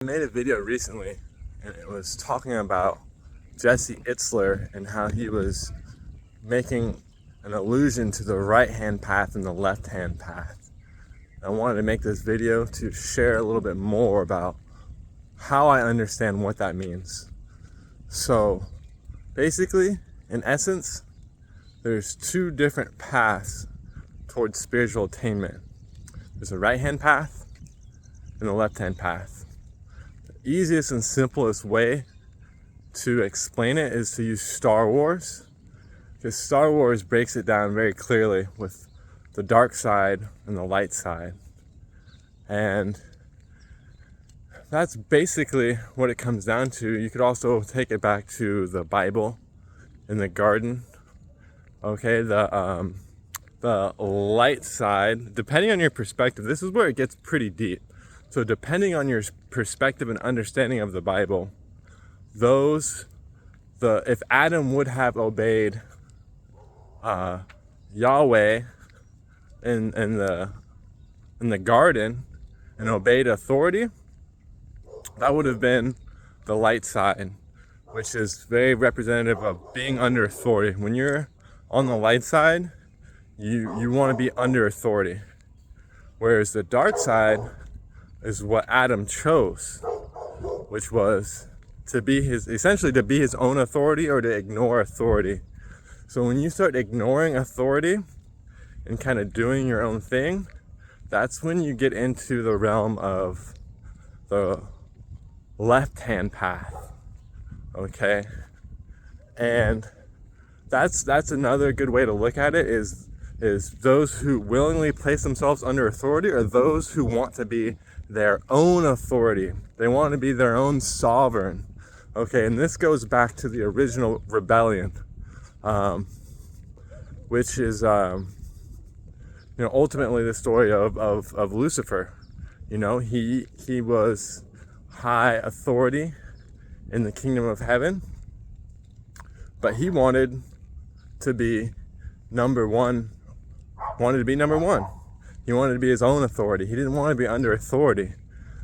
I made a video recently and it was talking about Jesse Itzler and how he was making an allusion to the right hand path and the left hand path. I wanted to make this video to share a little bit more about how I understand what that means. So basically, in essence, there's two different paths towards spiritual attainment. There's a right hand path and a left hand path. The easiest and simplest way to explain it is to use Star Wars, because Star Wars breaks it down very clearly with the dark side and the light side. And that's basically what it comes down to. You could also take it back to the Bible in the garden. Okay, the light side, depending on your perspective, this is where it gets pretty deep. So depending on your perspective and understanding of the Bible, if Adam would have obeyed Yahweh in the garden and obeyed authority, that would have been the light side, which is very representative of being under authority. When you're on the light side, you want to be under authority, whereas the dark side is what Adam chose, which was to be his own authority or to ignore authority. So when you start ignoring authority and kind of doing your own thing, that's when you get into the realm of the left-hand path. Okay? And that's another good way to look at it is those who willingly place themselves under authority or those who want to be their own authority. They want to be their own sovereign. Okay, and this goes back to the original rebellion, which is ultimately the story of Lucifer. He was high authority in the kingdom of heaven, but he wanted to be number one. He wanted to be his own authority. He didn't want to be under authority.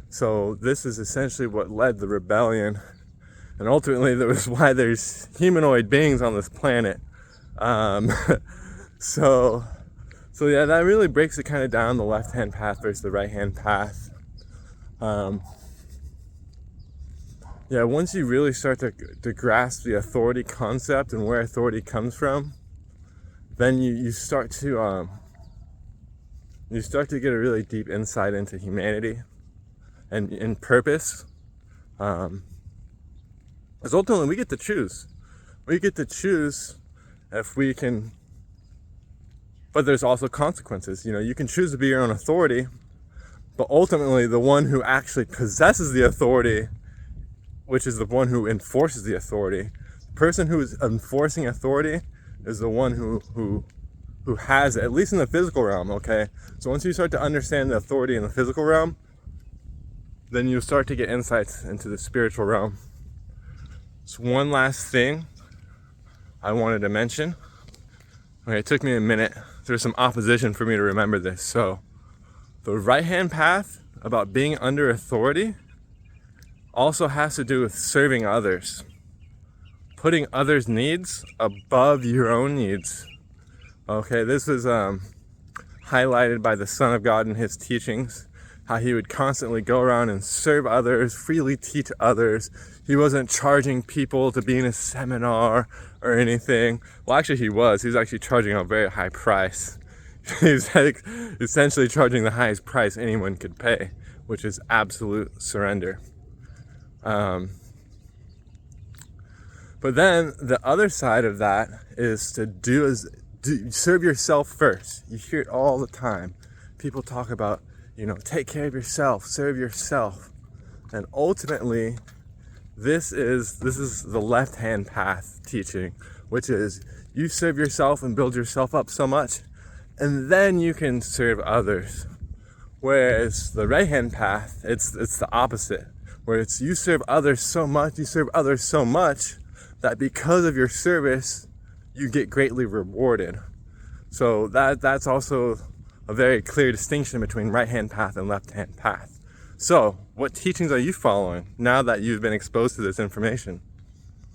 So this is essentially what led the rebellion. And ultimately, that was why there's humanoid beings on this planet. So yeah, that really breaks it kind of down, the left-hand path versus the right-hand path. Once you really start to grasp the authority concept and where authority comes from, then you start to get a really deep insight into humanity and purpose. Because ultimately we get to choose. We get to choose if we can, but there's also consequences. You can choose to be your own authority, but ultimately the one who actually possesses the authority, which is the one who enforces the authority, the person who is enforcing authority is the one who has it, at least in the physical realm, okay? So once you start to understand the authority in the physical realm, then you start to get insights into the spiritual realm. So one last thing I wanted to mention. Okay, it took me a minute. There's some opposition for me to remember this. So the right-hand path about being under authority also has to do with serving others. Putting others' needs above your own needs. Okay, this was highlighted by the Son of God in his teachings, how he would constantly go around and serve others, freely teach others. He wasn't charging people to be in a seminar or anything. Well, actually he was. He was actually charging a very high price. He was essentially charging the highest price anyone could pay, which is absolute surrender. But then the other side of that is to serve yourself first. You hear it all the time. People talk about, take care of yourself, serve yourself. And ultimately, this is the left-hand path teaching, which is you serve yourself and build yourself up so much, and then you can serve others. Whereas the right-hand path, it's the opposite, where it's you serve others so much that because of your service, you get greatly rewarded. So that's also a very clear distinction between right-hand path and left-hand path. So What teachings are you following now that you've been exposed to this information?